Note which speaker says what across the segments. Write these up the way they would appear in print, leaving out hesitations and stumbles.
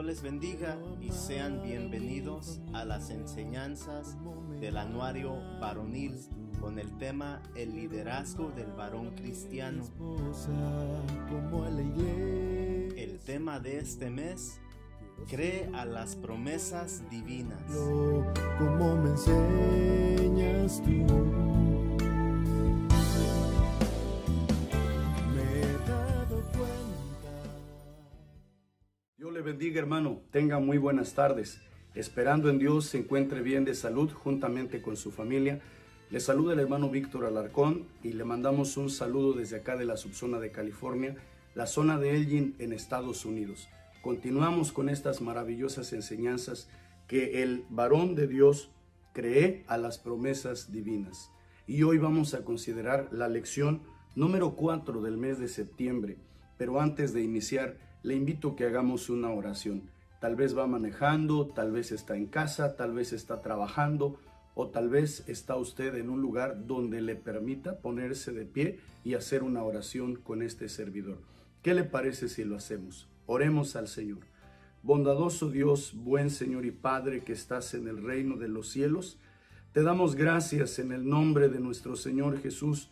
Speaker 1: les bendiga y sean bienvenidos a las enseñanzas del anuario varonil con el tema El liderazgo del varón cristiano. El tema de este mes: cree a las promesas divinas.
Speaker 2: Como me enseñas tú.
Speaker 3: Dios le bendiga, hermano. Tenga muy buenas tardes. Esperando en Dios se encuentre bien de salud juntamente con su familia. Le saluda el hermano Víctor Alarcón y le mandamos un saludo desde acá de la subzona de California, la zona de Elgin en Estados Unidos. Continuamos con estas maravillosas enseñanzas que el varón de Dios cree a las promesas divinas. Y hoy vamos a considerar la lección número 4 del mes de septiembre. Pero antes de iniciar, le invito a que hagamos una oración. Tal vez va manejando, tal vez está en casa, tal vez está trabajando o tal vez está usted en un lugar donde le permita ponerse de pie y hacer una oración con este servidor. ¿Qué le parece si lo hacemos? Oremos al Señor. Bondadoso Dios, buen Señor y Padre que estás en el reino de los cielos, te damos gracias en el nombre de nuestro Señor Jesús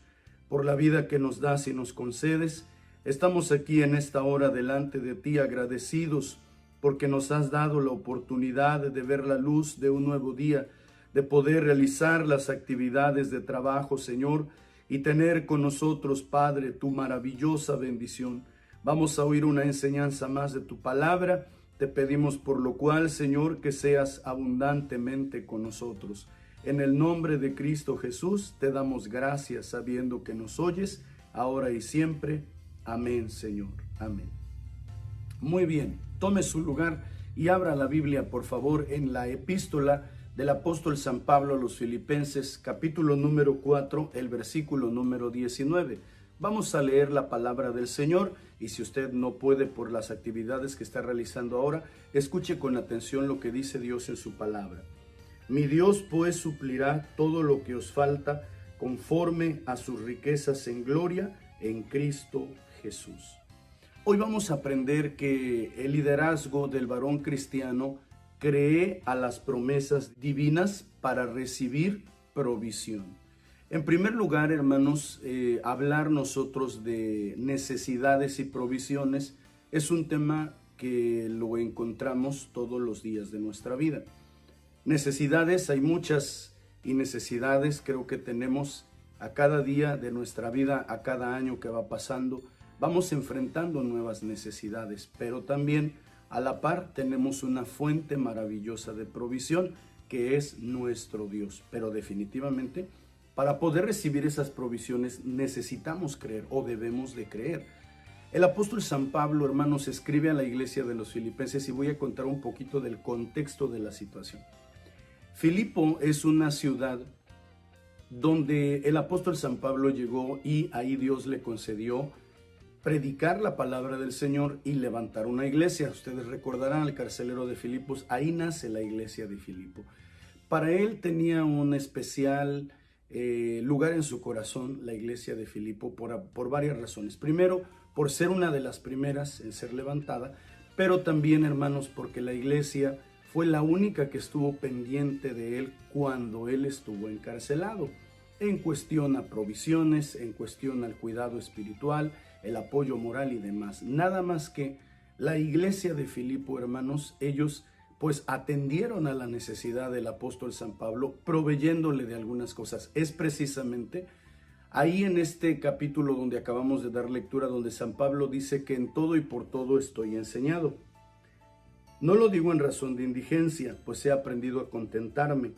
Speaker 3: por la vida que nos das y nos concedes. Estamos aquí en esta hora delante de ti agradecidos porque nos has dado la oportunidad de ver la luz de un nuevo día, de poder realizar las actividades de trabajo, Señor, y tener con nosotros, Padre, tu maravillosa bendición. Vamos a oír una enseñanza más de tu palabra. Te pedimos por lo cual, Señor, que seas abundantemente con nosotros. En el nombre de Cristo Jesús te damos gracias sabiendo que nos oyes ahora y siempre. Amén, Señor. Amén. Muy bien, tome su lugar y abra la Biblia, por favor, en la epístola del apóstol San Pablo a los Filipenses, capítulo número 4, el versículo número 19. Vamos a leer la palabra del Señor y si usted no puede por las actividades que está realizando ahora, escuche con atención lo que dice Dios en su palabra. Mi Dios pues suplirá todo lo que os falta conforme a sus riquezas en gloria en Cristo Jesús. Hoy vamos a aprender que el liderazgo del varón cristiano cree a las promesas divinas para recibir provisión. En primer lugar, hermanos, hablar nosotros de necesidades y provisiones es un tema que lo encontramos todos los días de nuestra vida. Necesidades, hay muchas, y necesidades creo que tenemos a cada día de nuestra vida, a cada año que va pasando. Vamos enfrentando nuevas necesidades, pero también a la par tenemos una fuente maravillosa de provisión que es nuestro Dios. Pero definitivamente para poder recibir esas provisiones necesitamos creer o debemos de creer. El apóstol San Pablo, hermanos, escribe a la iglesia de los Filipenses y voy a contar un poquito del contexto de la situación. Filipo es una ciudad donde el apóstol San Pablo llegó y ahí Dios le concedió predicar la palabra del Señor y levantar una iglesia. Ustedes recordarán al carcelero de Filipos, ahí nace la iglesia de Filipo. Para él tenía un especial lugar en su corazón la iglesia de Filipo por varias razones. Primero, por ser una de las primeras en ser levantada, pero también, hermanos, porque la iglesia fue la única que estuvo pendiente de él cuando él estuvo encarcelado, en cuestión a provisiones, en cuestión al cuidado espiritual, el apoyo moral y demás. Nada más que la iglesia de Filipo, hermanos, ellos pues atendieron a la necesidad del apóstol San Pablo, proveyéndole de algunas cosas. Es precisamente ahí en este capítulo donde acabamos de dar lectura, donde San Pablo dice que en todo y por todo estoy enseñado. No lo digo en razón de indigencia, pues he aprendido a contentarme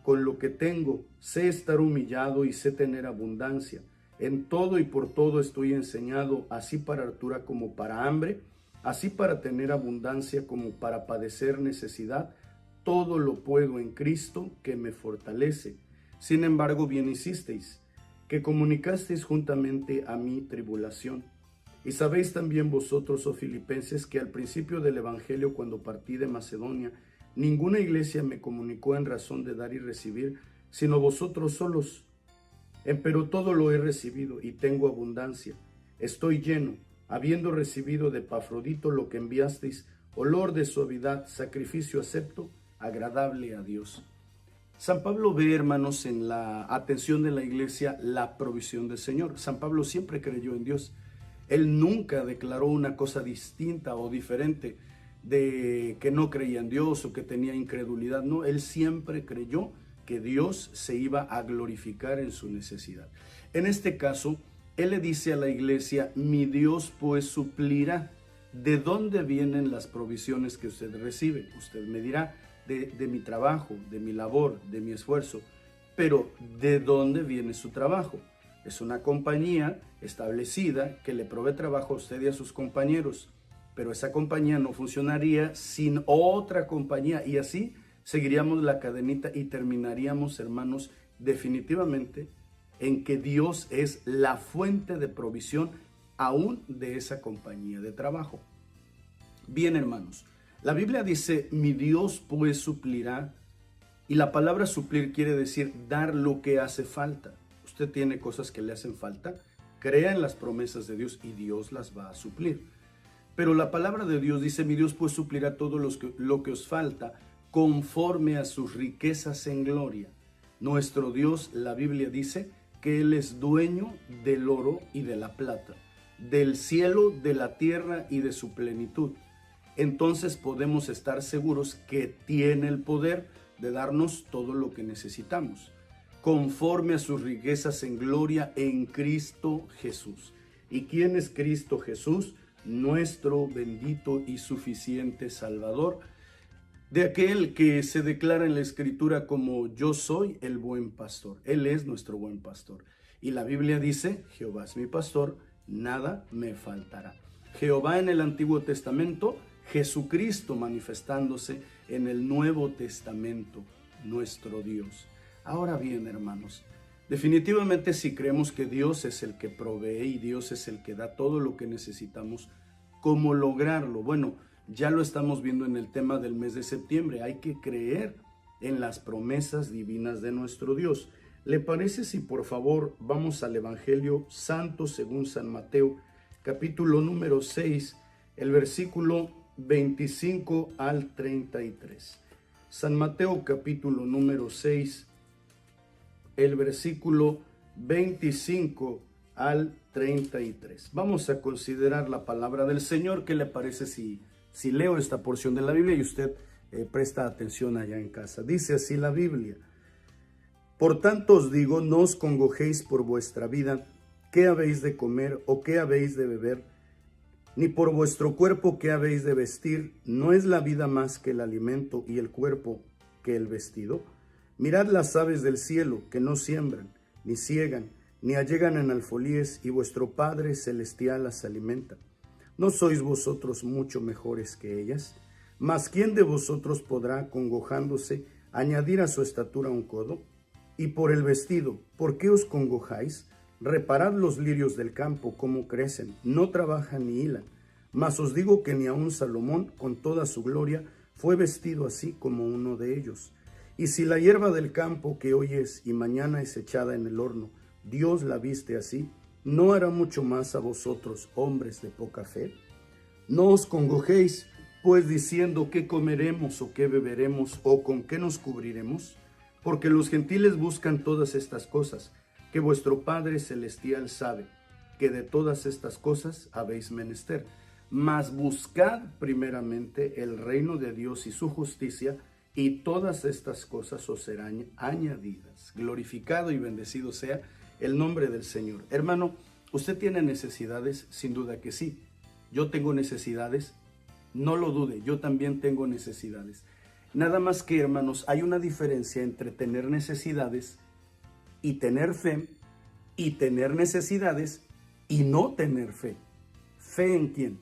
Speaker 3: con lo que tengo, sé estar humillado y sé tener abundancia. En todo y por todo estoy enseñado, así para hartura como para hambre, así para tener abundancia como para padecer necesidad. Todo lo puedo en Cristo que me fortalece. Sin embargo, bien hicisteis, que comunicasteis juntamente a mi tribulación. Y sabéis también vosotros, oh filipenses, que al principio del evangelio, cuando partí de Macedonia, ninguna iglesia me comunicó en razón de dar y recibir, sino vosotros solos. Empero todo lo he recibido y tengo abundancia. Estoy lleno, habiendo recibido de Epafrodito lo que enviasteis, olor de suavidad, sacrificio acepto, agradable a Dios. San Pablo ve, hermanos, en la atención de la iglesia la provisión del Señor. San Pablo siempre creyó en Dios. Él nunca declaró una cosa distinta o diferente de que no creía en Dios o que tenía incredulidad. No, él siempre creyó que Dios se iba a glorificar en su necesidad. En este caso, él le dice a la iglesia, mi Dios pues suplirá. ¿De dónde vienen las provisiones que usted recibe? Usted me dirá, de mi trabajo, de mi labor, de mi esfuerzo. Pero, ¿de dónde viene su trabajo? Es una compañía establecida que le provee trabajo a usted y a sus compañeros. Pero esa compañía no funcionaría sin otra compañía. Y así seguiríamos la cadenita y terminaríamos, hermanos, definitivamente en que Dios es la fuente de provisión aún de esa compañía de trabajo. Bien, hermanos, la Biblia dice, mi Dios pues suplirá, y la palabra suplir quiere decir dar lo que hace falta. Usted tiene cosas que le hacen falta, crea en las promesas de Dios y Dios las va a suplir. Pero la palabra de Dios dice, mi Dios pues suplirá todo lo que os falta conforme a sus riquezas en gloria. Nuestro Dios, la Biblia dice, que Él es dueño del oro y de la plata, del cielo, de la tierra y de su plenitud. Entonces podemos estar seguros que tiene el poder de darnos todo lo que necesitamos, conforme a sus riquezas en gloria en Cristo Jesús. ¿Y quién es Cristo Jesús? Nuestro bendito y suficiente Salvador, de aquel que se declara en la Escritura como yo soy el buen pastor. Él es nuestro buen pastor. Y la Biblia dice, Jehová es mi pastor, nada me faltará. Jehová en el Antiguo Testamento, Jesucristo manifestándose en el Nuevo Testamento, nuestro Dios. Ahora bien, hermanos, definitivamente si creemos que Dios es el que provee y Dios es el que da todo lo que necesitamos, ¿cómo lograrlo? Bueno, ya lo estamos viendo en el tema del mes de septiembre. Hay que creer en las promesas divinas de nuestro Dios. ¿Le parece si por favor vamos al Evangelio Santo según San Mateo, capítulo número 6, el versículo 25 al 33? San Mateo capítulo número 6, el versículo 25 al 33. Vamos a considerar la palabra del Señor. ¿Qué le parece si leo esta porción de la Biblia y usted presta atención allá en casa? Dice así la Biblia: por tanto os digo, no os congojéis por vuestra vida, qué habéis de comer o qué habéis de beber, ni por vuestro cuerpo qué habéis de vestir. ¿No es la vida más que el alimento y el cuerpo que el vestido? Mirad las aves del cielo, que no siembran, ni siegan, ni allegan en alfolíes, y vuestro Padre celestial las alimenta. ¿No sois vosotros mucho mejores que ellas? Mas ¿quién de vosotros podrá, congojándose, añadir a su estatura un codo? Y por el vestido, ¿por qué os congojáis? Reparad los lirios del campo, cómo crecen, no trabajan ni hilan. Mas os digo que ni aun Salomón, con toda su gloria, fue vestido así como uno de ellos. Y si la hierba del campo, que hoy es y mañana es echada en el horno, Dios la viste así, ¿no hará mucho más a vosotros, hombres de poca fe? No os congojéis, pues diciendo qué comeremos o qué beberemos o con qué nos cubriremos, porque los gentiles buscan todas estas cosas, que vuestro Padre celestial sabe que de todas estas cosas habéis menester. Mas buscad primeramente el reino de Dios y su justicia, y todas estas cosas os serán añadidas. Glorificado y bendecido sea el nombre del Señor. Hermano, ¿usted tiene necesidades? Sin duda que sí. Yo tengo necesidades, no lo dude, yo también tengo necesidades. Nada más que, hermanos, hay una diferencia entre tener necesidades y tener fe, y tener necesidades y no tener fe. ¿Fe en quién?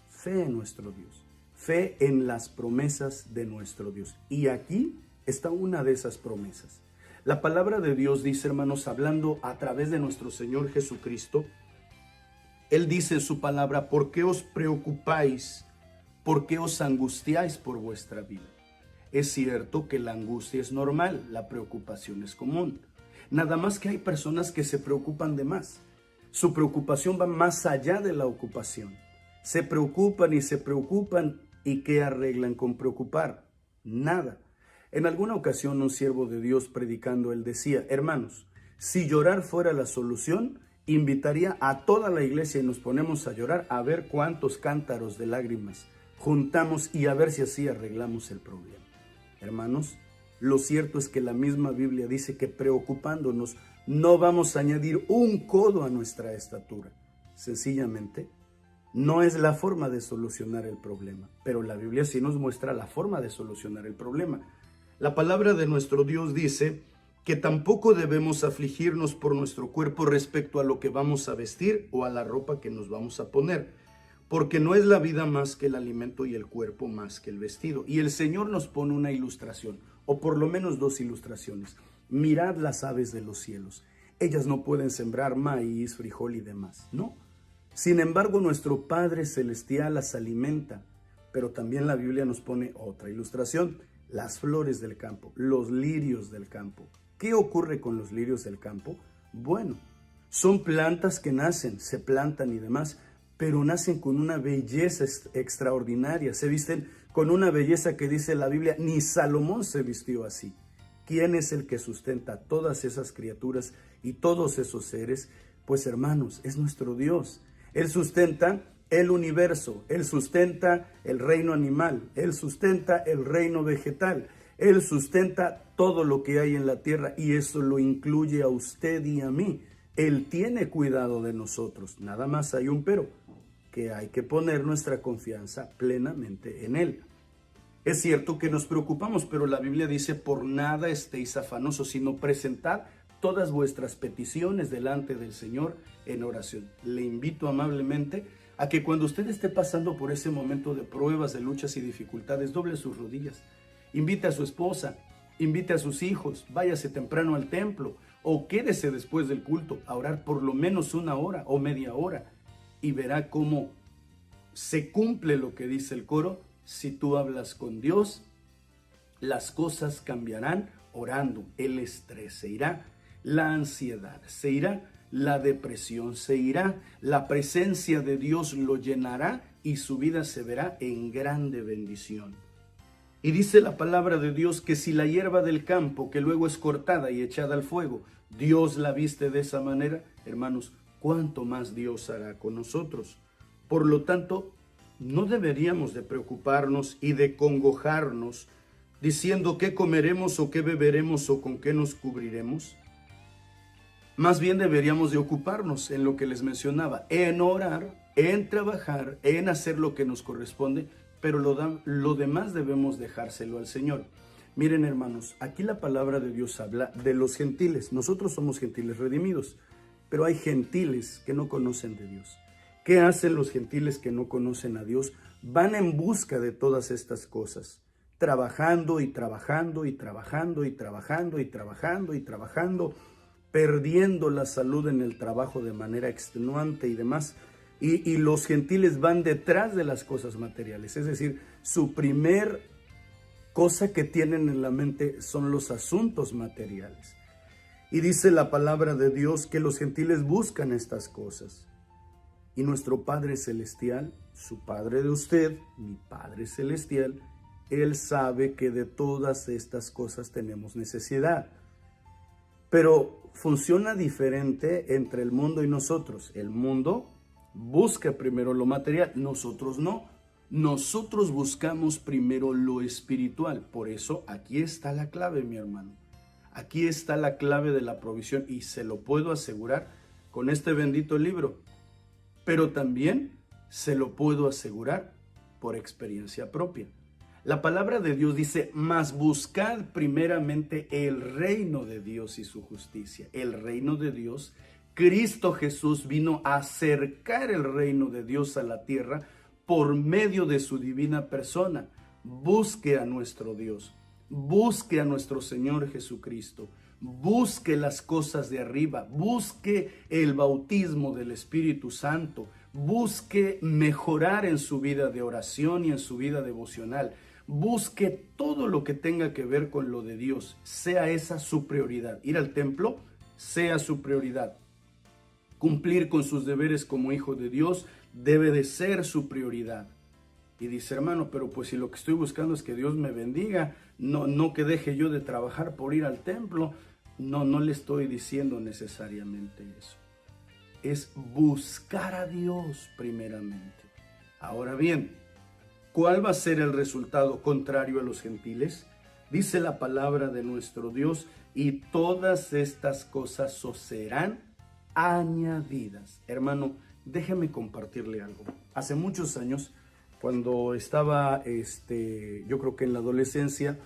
Speaker 3: Fe en nuestro Dios. Fe en las promesas de nuestro Dios. Y aquí está una de esas promesas. La palabra de Dios dice, hermanos, hablando a través de nuestro Señor Jesucristo, Él dice en su palabra, ¿por qué os preocupáis? ¿Por qué os angustiáis por vuestra vida? Es cierto que la angustia es normal, la preocupación es común. Nada más que hay personas que se preocupan de más. Su preocupación va más allá de la ocupación. Se preocupan ¿Y qué arreglan con preocupar? Nada. En alguna ocasión un siervo de Dios predicando, él decía: hermanos, si llorar fuera la solución, invitaría a toda la iglesia y nos ponemos a llorar a ver cuántos cántaros de lágrimas juntamos y a ver si así arreglamos el problema. Hermanos, lo cierto es que la misma Biblia dice que preocupándonos no vamos a añadir un codo a nuestra estatura. Sencillamente, no es la forma de solucionar el problema, pero la Biblia sí nos muestra la forma de solucionar el problema. La palabra de nuestro Dios dice que tampoco debemos afligirnos por nuestro cuerpo respecto a lo que vamos a vestir o a la ropa que nos vamos a poner, porque no es la vida más que el alimento y el cuerpo más que el vestido. Y el Señor nos pone una ilustración, o por lo menos dos ilustraciones. Mirad las aves de los cielos. Ellas no pueden sembrar maíz, frijol y demás, ¿no? Sin embargo, nuestro Padre Celestial las alimenta. Pero también la Biblia nos pone otra ilustración: las flores del campo, los lirios del campo. ¿Qué ocurre con los lirios del campo? Bueno, son plantas que nacen, se plantan y demás, pero nacen con una belleza extraordinaria. Se visten con una belleza que dice la Biblia, ni Salomón se vistió así. ¿Quién es el que sustenta todas esas criaturas y todos esos seres? Pues hermanos, es nuestro Dios. Él sustenta el universo, Él sustenta el reino animal, Él sustenta el reino vegetal, Él sustenta todo lo que hay en la tierra y eso lo incluye a usted y a mí. Él tiene cuidado de nosotros, nada más hay un pero, que hay que poner nuestra confianza plenamente en Él. Es cierto que nos preocupamos, pero la Biblia dice: por nada estéis afanosos, sino presentad todas vuestras peticiones delante del Señor en oración. Le invito amablemente a que cuando usted esté pasando por ese momento de pruebas, de luchas y dificultades, doble sus rodillas, invite a su esposa, invite a sus hijos, váyase temprano al templo o quédese después del culto a orar por lo menos 1 hora o media hora y verá cómo se cumple lo que dice el coro: si tú hablas con Dios, las cosas cambiarán orando. El estrés se irá, la ansiedad se irá, la depresión se irá, la presencia de Dios lo llenará y su vida se verá en grande bendición. Y dice la palabra de Dios que si la hierba del campo, que luego es cortada y echada al fuego, Dios la viste de esa manera, hermanos, ¿cuánto más Dios hará con nosotros? Por lo tanto, no deberíamos de preocuparnos y de congojarnos diciendo qué comeremos o qué beberemos o con qué nos cubriremos. Más bien deberíamos de ocuparnos en lo que les mencionaba, en orar, en trabajar, en hacer lo que nos corresponde, pero lo demás debemos dejárselo al Señor. Miren, hermanos, aquí la palabra de Dios habla de los gentiles. Nosotros somos gentiles redimidos, pero hay gentiles que no conocen de Dios. ¿Qué hacen los gentiles que no conocen a Dios? Van en busca de todas estas cosas, trabajando y trabajando y trabajando y trabajando y trabajando y trabajando, perdiendo la salud en el trabajo de manera extenuante y demás. Y los gentiles van detrás de las cosas materiales, es decir, su primer cosa que tienen en la mente son los asuntos materiales. Y dice la palabra de Dios que los gentiles buscan estas cosas. Y nuestro Padre Celestial, su Padre de usted, mi Padre Celestial, Él sabe que de todas estas cosas tenemos necesidad. Pero funciona diferente entre el mundo y nosotros. El mundo busca primero lo material, nosotros no. Nosotros buscamos primero lo espiritual. Por eso aquí está la clave, mi hermano. Aquí está la clave de la provisión y se lo puedo asegurar con este bendito libro. Pero también se lo puedo asegurar por experiencia propia. La palabra de Dios dice: mas buscad primeramente el reino de Dios y su justicia. El reino de Dios, Cristo Jesús vino a acercar el reino de Dios a la tierra por medio de su divina persona. Busque a nuestro Dios, busque a nuestro Señor Jesucristo, busque las cosas de arriba, busque el bautismo del Espíritu Santo, busque mejorar en su vida de oración y en su vida devocional, busque todo lo que tenga que ver con lo de Dios, sea esa su prioridad. Ir al templo sea su prioridad. Cumplir con sus deberes como hijo de Dios debe de ser su prioridad. Y dice, hermano, pero pues si lo que estoy buscando es que Dios me bendiga, no que deje yo de trabajar por ir al templo. No le estoy diciendo necesariamente eso. Es buscar a Dios primeramente. Ahora bien, ¿cuál va a ser el resultado contrario a los gentiles? Dice la palabra de nuestro Dios, y todas estas cosas os serán añadidas. Hermano, déjeme compartirle algo. Hace muchos años, cuando estaba, yo creo que en la adolescencia,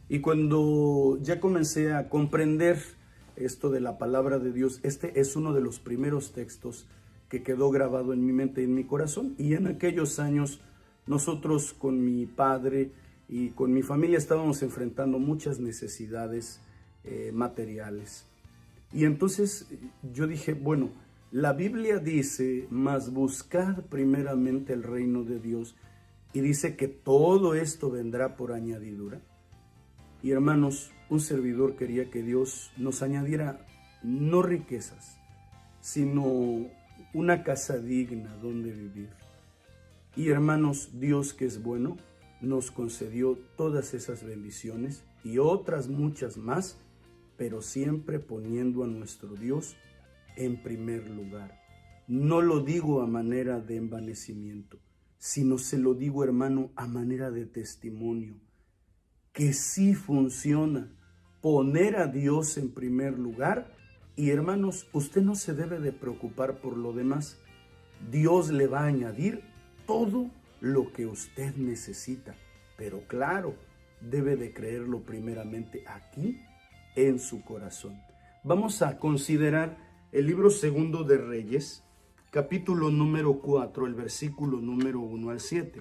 Speaker 3: y cuando ya comencé a comprender esto de la palabra de Dios, este es uno de los primeros textos que quedó grabado en mi mente y en mi corazón. Y en aquellos años, nosotros con mi padre y con mi familia estábamos enfrentando muchas necesidades materiales. Y entonces yo dije, bueno, la Biblia dice, mas buscad primeramente el reino de Dios, y dice que todo esto vendrá por añadidura. Y hermanos, un servidor quería que Dios nos añadiera no riquezas, sino una casa digna donde vivir. Y hermanos, Dios, que es bueno, nos concedió todas esas bendiciones y otras muchas más, pero siempre poniendo a nuestro Dios en primer lugar. No lo digo a manera de envanecimiento, sino se lo digo, hermano, a manera de testimonio, que sí funciona poner a Dios en primer lugar. Y hermanos, usted no se debe de preocupar por lo demás. Dios le va a añadir todo lo que usted necesita, pero claro, debe de creerlo primeramente aquí en su corazón. Vamos a considerar el libro segundo de Reyes, capítulo número 4, el versículo número 1 al 7.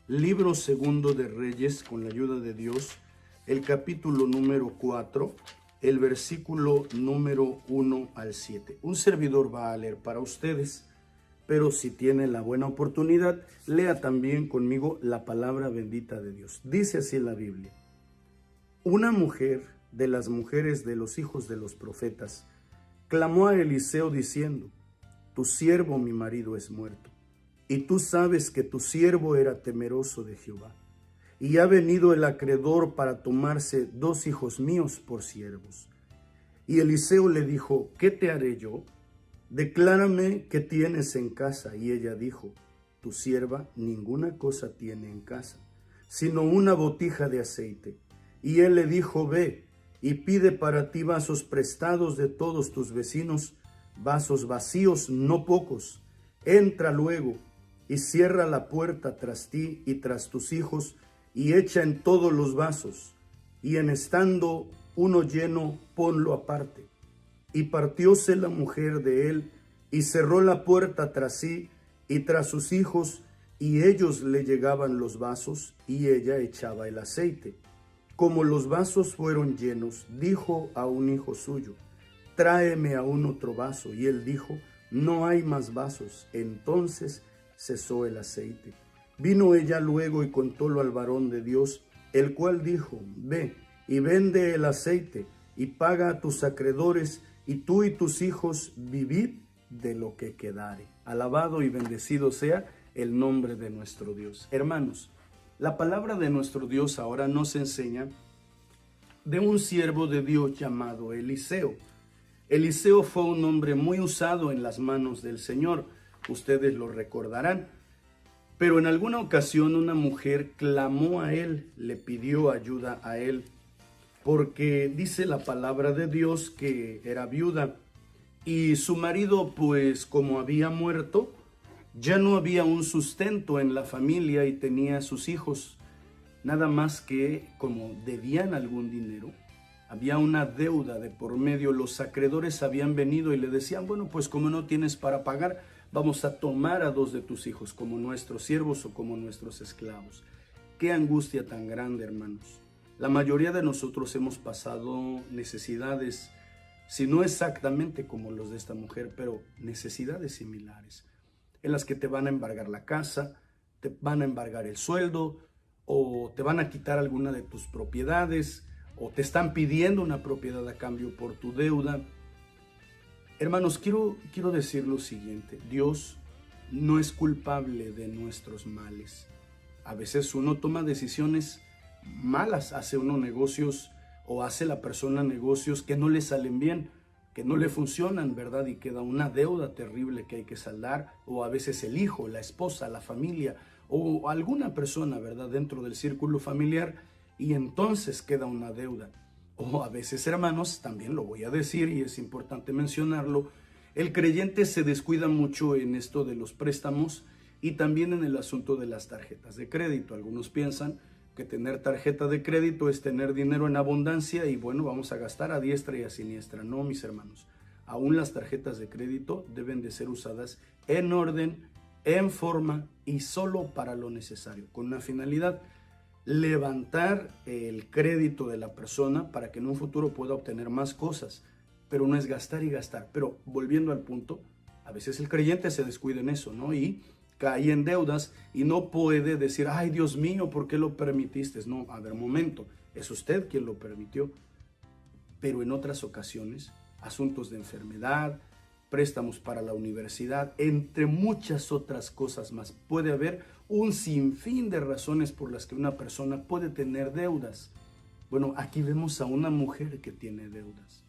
Speaker 3: Libro segundo de Reyes, con la ayuda de Dios, el capítulo número 4, el versículo número 1 al 7. Un servidor va a leer para ustedes, pero si tiene la buena oportunidad, lea también conmigo la palabra bendita de Dios. Dice así la Biblia: una mujer de las mujeres de los hijos de los profetas clamó a Eliseo diciendo: tu siervo mi marido es muerto, y tú sabes que tu siervo era temeroso de Jehová, y ha venido el acreedor para tomarse 2 hijos míos por siervos. Y Eliseo le dijo: ¿qué te haré yo? Declárame qué tienes en casa. Y ella dijo: tu sierva ninguna cosa tiene en casa, sino una botija de aceite. Y él le dijo: ve y pide para ti vasos prestados de todos tus vecinos, vasos vacíos, no pocos. Entra luego y cierra la puerta tras ti y tras tus hijos, y echa en todos los vasos, y en estando uno lleno, ponlo aparte. Y partióse la mujer de él, y cerró la puerta tras sí y tras sus hijos, y ellos le llegaban los vasos, y ella echaba el aceite. Como los vasos fueron llenos, dijo a un hijo suyo: tráeme aún otro vaso. Y él dijo: no hay más vasos. Entonces cesó el aceite. Vino ella luego y contólo al varón de Dios, el cual dijo: ve y vende el aceite y paga a tus acreedores, y tú y tus hijos vivid de lo que quedare. Alabado y bendecido sea el nombre de nuestro Dios. Hermanos, la palabra de nuestro Dios ahora nos enseña de un siervo de Dios llamado Eliseo. Eliseo fue un hombre muy usado en las manos del Señor, ustedes lo recordarán. Pero en alguna ocasión una mujer clamó a él, le pidió ayuda a él, porque dice la palabra de Dios que era viuda y su marido, pues como había muerto, ya no había un sustento en la familia y tenía a sus hijos. Nada más que como debían algún dinero, había una deuda de por medio. Los acreedores habían venido y le decían: bueno, pues como no tienes para pagar, vamos a tomar a 2 de tus hijos como nuestros siervos o como nuestros esclavos. Qué angustia tan grande, hermanos. La mayoría de nosotros hemos pasado necesidades, si no exactamente como los de esta mujer, pero necesidades similares, en las que te van a embargar la casa, te van a embargar el sueldo, o te van a quitar alguna de tus propiedades, o te están pidiendo una propiedad a cambio por tu deuda. Hermanos, quiero decir lo siguiente: Dios no es culpable de nuestros males. A veces uno toma decisiones malas, hace uno negocios o hace la persona negocios que no le salen bien, que no le funcionan, ¿verdad? Y queda una deuda terrible que hay que saldar, o a veces el hijo, la esposa, la familia o alguna persona, ¿verdad? Dentro del círculo familiar, y entonces queda una deuda. O a veces, hermanos, también lo voy a decir y es importante mencionarlo, el creyente se descuida mucho en esto de los préstamos y también en el asunto de las tarjetas de crédito. Algunos piensan que tener tarjeta de crédito es tener dinero en abundancia y bueno, vamos a gastar a diestra y a siniestra. No, mis hermanos, aún las tarjetas de crédito deben de ser usadas en orden, en forma y solo para lo necesario, con una finalidad: levantar el crédito de la persona para que en un futuro pueda obtener más cosas, pero no es gastar y gastar. Pero volviendo al punto, a veces el creyente se descuida en eso, ¿no? Y cae en deudas y no puede decir, ay, Dios mío, ¿por qué lo permitiste? No, a ver, momento, es usted quien lo permitió. Pero en otras ocasiones, asuntos de enfermedad, préstamos para la universidad, entre muchas otras cosas más, puede haber un sinfín de razones por las que una persona puede tener deudas. Bueno, aquí vemos a una mujer que tiene deudas,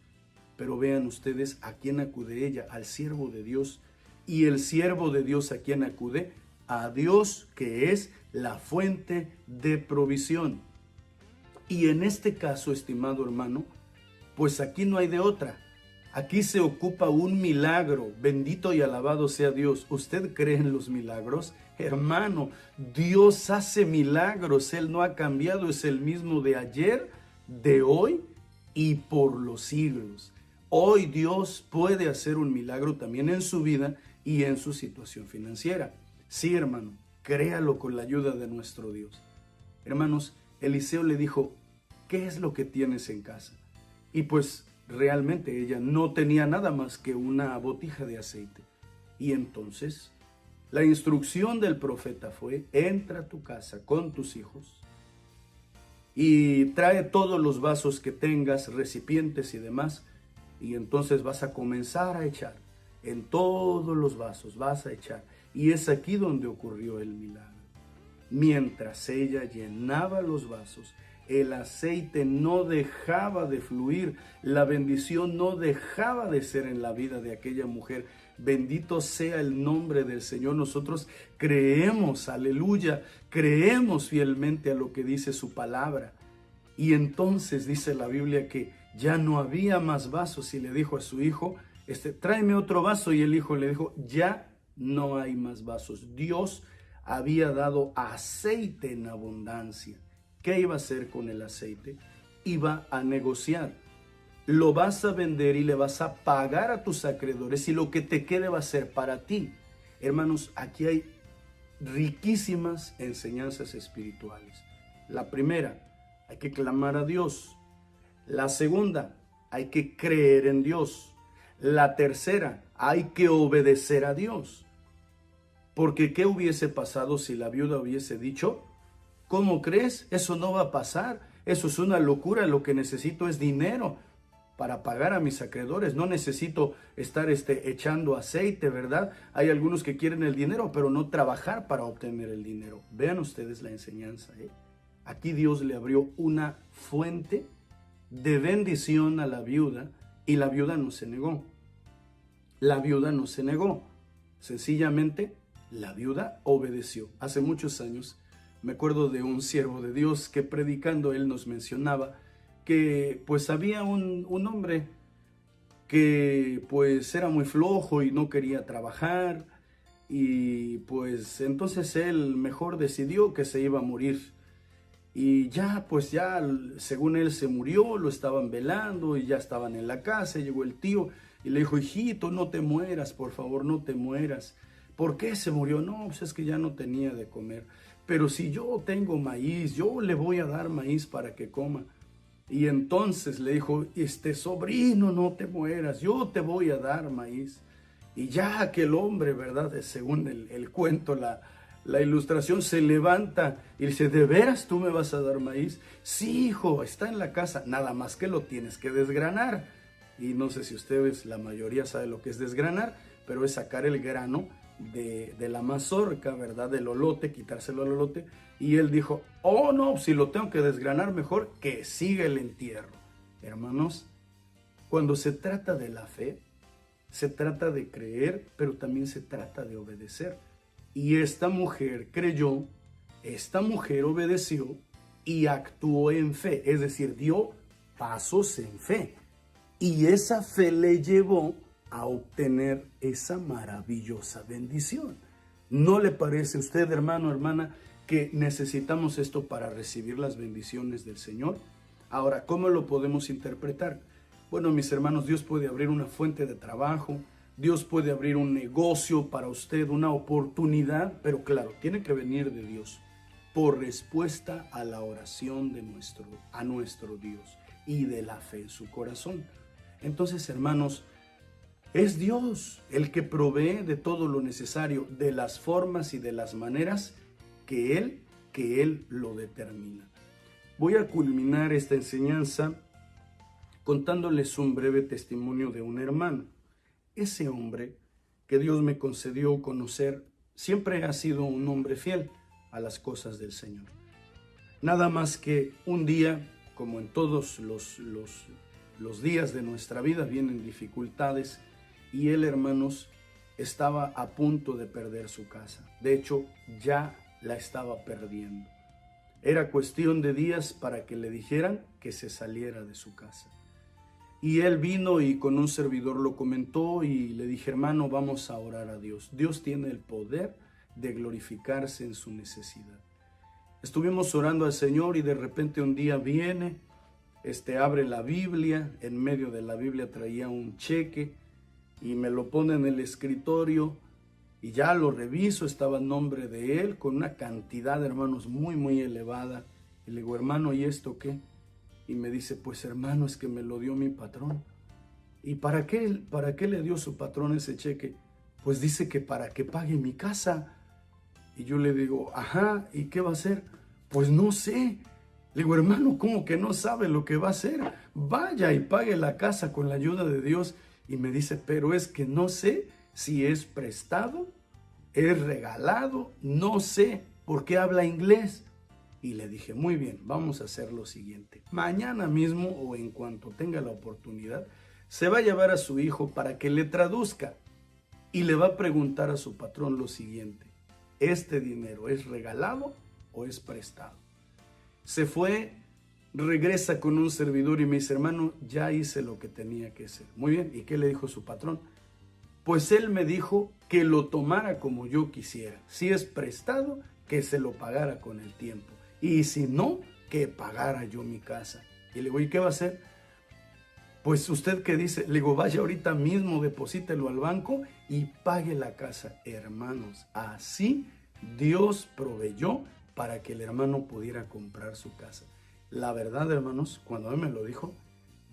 Speaker 3: pero vean ustedes a quién acude ella, al siervo de Dios. Y el siervo de Dios, ¿a quién acude? A Dios, que es la fuente de provisión. Y en este caso, estimado hermano, pues aquí no hay de otra. Aquí se ocupa un milagro. Bendito y alabado sea Dios. ¿Usted cree en los milagros? Hermano, Dios hace milagros. Él no ha cambiado. Es el mismo de ayer, de hoy y por los siglos. Hoy Dios puede hacer un milagro también en su vida y en su situación financiera. Sí, hermano, créalo con la ayuda de nuestro Dios. Hermanos, Eliseo le dijo, ¿qué es lo que tienes en casa? Y pues realmente ella no tenía nada más que una botija de aceite. Y entonces la instrucción del profeta fue, entra a tu casa con tus hijos y trae todos los vasos que tengas, recipientes y demás, y entonces vas a comenzar a echar. En todos los vasos vas a echar. Y es aquí donde ocurrió el milagro. Mientras ella llenaba los vasos, el aceite no dejaba de fluir, la bendición no dejaba de ser en la vida de aquella mujer. Bendito sea el nombre del Señor. Nosotros creemos, aleluya, creemos fielmente a lo que dice su palabra. Y entonces dice la Biblia que ya no había más vasos y le dijo a su hijo, tráeme otro vaso, y el hijo le dijo, ya no hay más vasos. Dios había dado aceite en abundancia. ¿Qué iba a hacer con el aceite? Iba a negociar. Lo vas a vender y le vas a pagar a tus acreedores y lo que te quede va a ser para ti. Hermanos, aquí hay riquísimas enseñanzas espirituales. La primera, hay que clamar a Dios. La segunda, hay que creer en Dios. La tercera, hay que obedecer a Dios. Porque ¿qué hubiese pasado si la viuda hubiese dicho, ¿cómo crees? Eso no va a pasar. Eso es una locura. Lo que necesito es dinero para pagar a mis acreedores. No necesito estar echando aceite, ¿verdad? Hay algunos que quieren el dinero, pero no trabajar para obtener el dinero. Vean ustedes la enseñanza, ¿eh? Aquí Dios le abrió una fuente de bendición a la viuda y la viuda no se negó. La viuda no se negó. Sencillamente, la viuda obedeció. Hace muchos años, me acuerdo de un siervo de Dios que predicando él nos mencionaba que pues había un hombre que pues era muy flojo y no quería trabajar, y pues entonces él mejor decidió que se iba a morir. Y ya, pues ya, según él se murió, lo estaban velando y ya estaban en la casa. Llegó el tío y le dijo, hijito, no te mueras, por favor, no te mueras. ¿Por qué se murió? No, pues es que ya no tenía de comer. Pero si yo tengo maíz, yo le voy a dar maíz para que coma. Y entonces le dijo, sobrino, no te mueras, yo te voy a dar maíz. Y ya aquel hombre, ¿verdad? Según el cuento, la ilustración, se levanta y dice, ¿de veras tú me vas a dar maíz? Sí, hijo, está en la casa, nada más que lo tienes que desgranar. Y no sé si ustedes, la mayoría sabe lo que es desgranar, pero es sacar el grano de la mazorca, ¿verdad? Del olote, quitárselo al olote. Y él dijo, oh no, si lo tengo que desgranar mejor, que siga el entierro. Hermanos, cuando se trata de la fe, se trata de creer, pero también se trata de obedecer. Y esta mujer creyó, esta mujer obedeció y actuó en fe, es decir, dio pasos en fe. Y esa fe le llevó a obtener esa maravillosa bendición. ¿No le parece a usted, hermano, hermana, que necesitamos esto para recibir las bendiciones del Señor? Ahora, ¿cómo lo podemos interpretar? Bueno, mis hermanos, Dios puede abrir una fuente de trabajo, Dios puede abrir un negocio para usted, una oportunidad, pero claro, tiene que venir de Dios por respuesta a la oración de a nuestro Dios y de la fe en su corazón. Entonces, hermanos, es Dios el que provee de todo lo necesario, de las formas y de las maneras que Él lo determina. Voy a culminar esta enseñanza contándoles un breve testimonio de un hermano. Ese hombre que Dios me concedió conocer siempre ha sido un hombre fiel a las cosas del Señor. Nada más que un día, como en todos los días de nuestra vida, vienen dificultades y él, hermanos, estaba a punto de perder su casa. De hecho, ya la estaba perdiendo. Era cuestión de días para que le dijeran que se saliera de su casa. Y él vino y con un servidor lo comentó y le dije, hermano, vamos a orar a Dios. Dios tiene el poder de glorificarse en su necesidad. Estuvimos orando al Señor y de repente un día viene, abre la Biblia, en medio de la Biblia traía un cheque y me lo pone en el escritorio y ya lo reviso, estaba en nombre de él con una cantidad, hermanos, muy, muy elevada. Y le digo, hermano, ¿y esto qué? Y me dice, pues hermano, es que me lo dio mi patrón. ¿Y para qué le dio su patrón ese cheque? Pues dice que para que pague mi casa. Y yo le digo, ajá, ¿y qué va a hacer? Pues no sé. Le digo, hermano, ¿cómo que no sabe lo que va a hacer? Vaya y pague la casa con la ayuda de Dios. Y me dice, pero es que no sé si es prestado, es regalado, no sé, porque habla inglés. Y le dije, muy bien, vamos a hacer lo siguiente. Mañana mismo o en cuanto tenga la oportunidad, se va a llevar a su hijo para que le traduzca y le va a preguntar a su patrón lo siguiente. ¿Este dinero es regalado o es prestado? Se fue, regresa con un servidor y me dice, hermano, ya hice lo que tenía que hacer. Muy bien, ¿y qué le dijo su patrón? Pues él me dijo que lo tomara como yo quisiera. Si es prestado, que se lo pagara con el tiempo. Y si no, que pagara yo mi casa. Y le digo, ¿y qué va a hacer? Pues usted qué dice, le digo, vaya ahorita mismo, deposítelo al banco y pague la casa. Hermanos, así Dios proveyó para que el hermano pudiera comprar su casa. La verdad, hermanos, cuando él me lo dijo,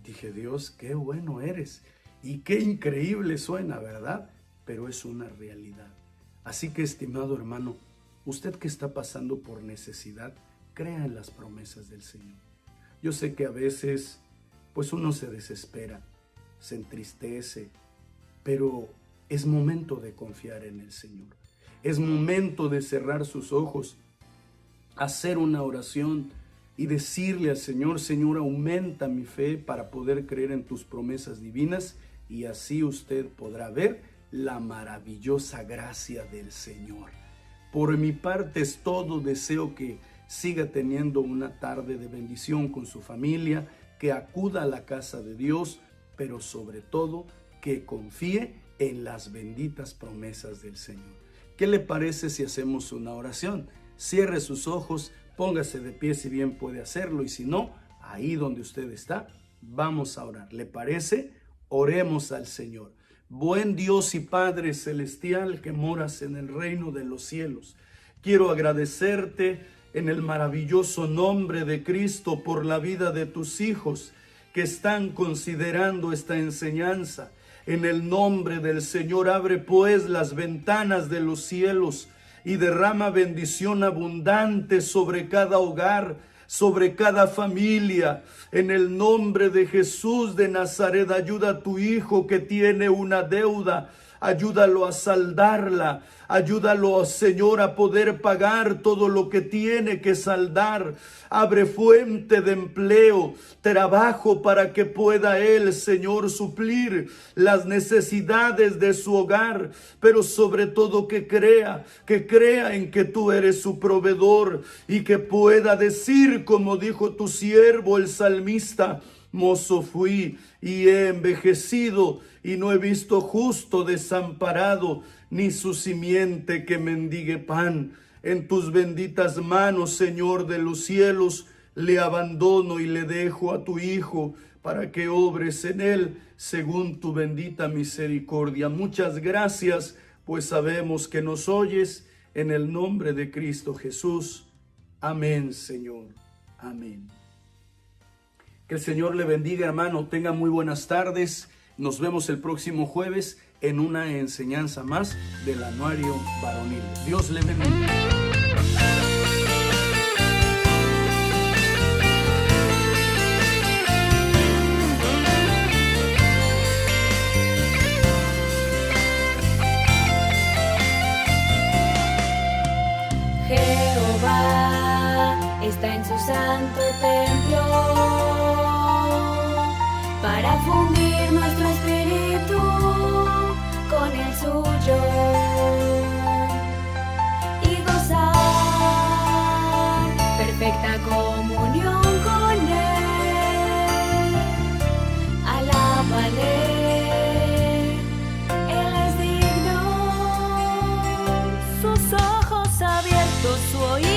Speaker 3: dije, Dios, qué bueno eres. Y qué increíble suena, ¿verdad? Pero es una realidad. Así que, estimado hermano, usted que está pasando por necesidad, crea en las promesas del Señor. Yo sé que a veces, pues uno se desespera, se entristece, pero es momento de confiar en el Señor. Es momento de cerrar sus ojos, hacer una oración y decirle al Señor, Señor, aumenta mi fe para poder creer en tus promesas divinas y así usted podrá ver la maravillosa gracia del Señor. Por mi parte es todo, deseo que siga teniendo una tarde de bendición con su familia, que acuda a la casa de Dios, pero sobre todo que confíe en las benditas promesas del Señor. ¿Qué le parece si hacemos una oración? Cierre sus ojos, póngase de pie si bien puede hacerlo y si no, ahí donde usted está, vamos a orar. ¿Le parece? Oremos al Señor. Buen Dios y Padre celestial que moras en el reino de los cielos, quiero agradecerte en el maravilloso nombre de Cristo por la vida de tus hijos que están considerando esta enseñanza. En el nombre del Señor, abre pues las ventanas de los cielos y derrama bendición abundante sobre cada hogar, sobre cada familia. En el nombre de Jesús de Nazaret, ayuda a tu hijo que tiene una deuda. ayúdalo a saldarla, ayúdalo, Señor, a poder pagar todo lo que tiene que saldar. Abre fuente de empleo, trabajo para que pueda él, Señor, suplir las necesidades de su hogar, pero sobre todo que crea en que tú eres su proveedor y que pueda decir, como dijo tu siervo el salmista: mozo fui y he envejecido y no he visto justo desamparado, ni su simiente que mendigue pan. En tus benditas manos, Señor de los cielos, le abandono y le dejo a tu Hijo para que obres en él según tu bendita misericordia. Muchas gracias, pues sabemos que nos oyes. En el nombre de Cristo Jesús. Amén, Señor. Amén. Que el Señor le bendiga, hermano. Tenga muy buenas tardes. Nos vemos el próximo jueves en una enseñanza más del Anuario Varonil. Dios le bendiga.
Speaker 4: Jehová está en su santo templo para fundir nuestro espíritu con el suyo y gozar perfecta comunión con él. Alábale, él es digno. Sus ojos abiertos, su oído